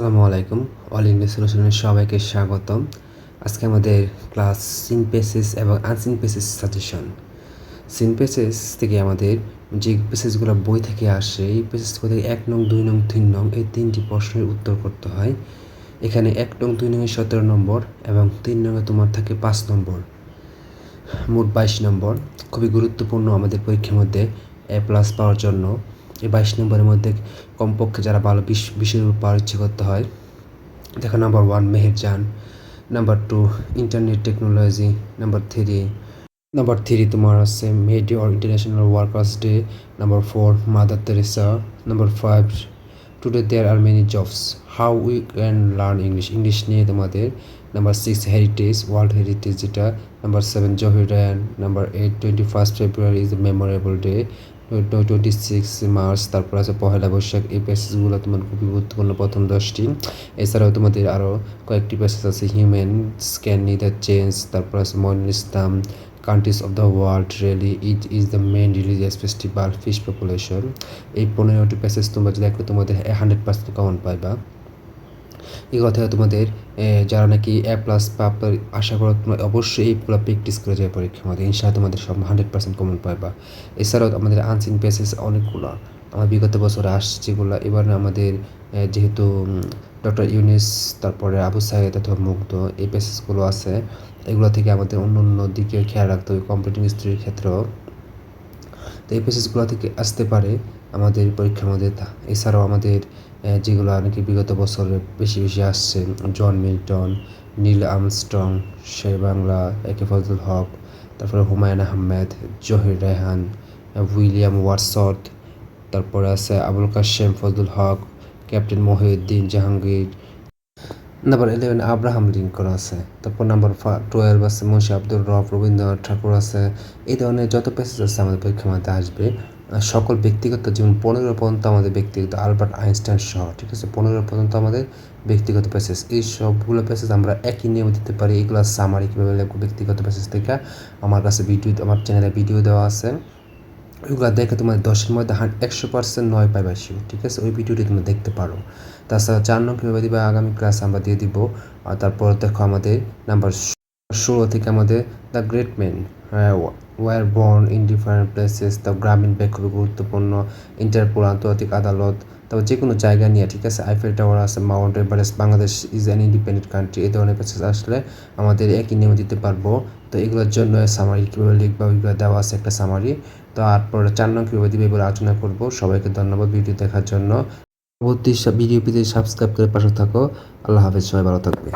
আসসালামু আলাইকুম। All English সলিউশনের সবাইকে স্বাগতম। আজকে আমাদের ক্লাস সিনথেসিস এবং আনসিনথেসিস সাজেশন। সিনথেসিস থেকে আমাদের যে প্যাসেজগুলো বই থেকে আসে, এই প্যাসেজগুলো থেকে 1 নং, 2 নং, 3 নং এই 3টি প্রশ্নের উত্তর করতে হয়। এখানে 1 নং, 2 নং এ 17 নম্বর এবং 3 নং এ তোমার থাকে 5 নম্বর, মোট 22 নম্বর। খুবই গুরুত্বপূর্ণ আমাদের পরীক্ষার মধ্যে A+ পাওয়ার জন্য। এই 22 নম্বরের মধ্যে কমপক্ষে যারা ভালো বিষয়ের উপর পাওয়ার ইচ্ছে করতে হয়, দেখো number 1 Meherjaan, number 2 internet technology, number 3 তোমার আছে May day or international workers day, number 4 mother Teresa, number 5 today there are many jobs, how we can learn English নিয়ে তোমাদের, নাম্বার 6 হেরিটেজ, ওয়ার্ল্ড হেরিটেজ যেটা, number 7 Zahir Raihan, number 8 21 February is a memorable day, 26 March, তারপর আছে পহেলা বৈশাখ। এই প্যাসেজগুলো তোমার খুবই গুরুত্বপূর্ণ, প্রথম 10টি। এছাড়াও তোমাদের আরও কয়েকটি প্যাসেজ আছে, হিউম্যানস ক্যান নিদার চেঞ্জ, তারপর আছে Moinul Islam, countries of the world, really it is the main religious festival, fish population. এই 15টি প্যাসেজ তোমরা যদি দেখলে তোমাদের 100% কমন পাইবা। এই কথা তোমাদের যারা নাকি A+ পাবার আশা করো, তোমরা অবশ্যই এইগুলো প্র্যাকটিস করে যাবে পরীক্ষার মধ্যে, ইনশাআল্লাহ তোমাদের সব 100% কমন পাইবা। এছাড়াও আমাদের আনসিন প্যাসেজ অনেকগুলো আমার বিগত বছরে আসছে, যেগুলো এবার আমাদের যেহেতু ডক্টর ইউনিস, তারপরে আবু সাইদ অথবা মুগ্ধ, এই প্যাসেজগুলো আছে। এগুলো থেকে আমাদের অন্য অন্য দিকে খেয়াল রাখতে হবে কম্পিউটিং স্ত্রীর ক্ষেত্রেও। তো এই প্যাসেজগুলো থেকে আসতে পারে আমাদের পরীক্ষার মধ্যে। এছাড়াও আমাদের যেগুলো নাকি বিগত বছরে বেশি বেশি আসছে, John Milton, Neil Armstrong, Sher Bangla, A K Fazlul Haq, তারপরে হুমায়ুন আহমেদ, জহির রায়হান, উইলিয়াম ওয়াটসওয়ার্থ, তারপরে আছে Abul Kashem Fazlul Haq, captain Mohiuddin Jahangir, number 11 Abraham Lincoln আছে, তারপর নাম্বার 12 আছে মুন্সি আব্দুর রব, রবীন্দ্রনাথ ঠাকুর আছে। এই ধরনের যত প্যাসেজ আছে আমাদের পরীক্ষার মধ্যে আসবে। সকল ব্যক্তিগত জীবন 15 পর্যন্ত আমাদের ব্যক্তিগত, আলবার্ট আইনস্টাইন সহ, ঠিক আছে, 15 পর্যন্ত আমাদের ব্যক্তিগত প্যাসেজ। এই সবগুলো প্যাসেজ আমরা একই নিয়মে দিতে পারি। এগুলো সামারি কীভাবে লিখবো ব্যক্তিগত প্যাসেজ থেকে আমার কাছে ভিডিও, আমার চ্যানেলে ভিডিও দেওয়া আছে। ওইগুলো দেখে তোমার 10-এর মধ্যে 100% 9 পাইবা শিওর, ঠিক আছে। ওই ভিডিওটি তুমি দেখতে পারো। তাছাড়া 4 নং কীভাবে দিবা আগামী ক্লাস আমরা দিয়ে দিব। আর তারপর দেখো আমাদের নাম্বার 16 থেকে আমাদের the great man were born in different places, the গ্রামীণ ব্যাংক খুবই গুরুত্বপূর্ণ, ইন্টারপোল আন্তর্জাতিক আদালত, তারপর যে কোনো জায়গা নিয়ে, ঠিক আছে, আইফেল টাওয়ার আছে, Mount Everest, Bangladesh is an independent country. এই ধরনের প্যাসেজ আসলে আমাদের একই নিয়মে দিতে পারবো। তো এগুলোর জন্য সামারি কীভাবে লিখবা ওইগুলো দেওয়া আছে একটা সামারি। তো তারপর 4 নং কীভাবে দিবে বলে আলোচনা করব। সবাইকে ধন্যবাদ ভিডিও দেখার জন্য। পরবর্তী ভিডিও পেতে সাবস্ক্রাইব করে পাশে থাকো। আল্লাহ হাফেজ, সবাই ভালো থাকবে।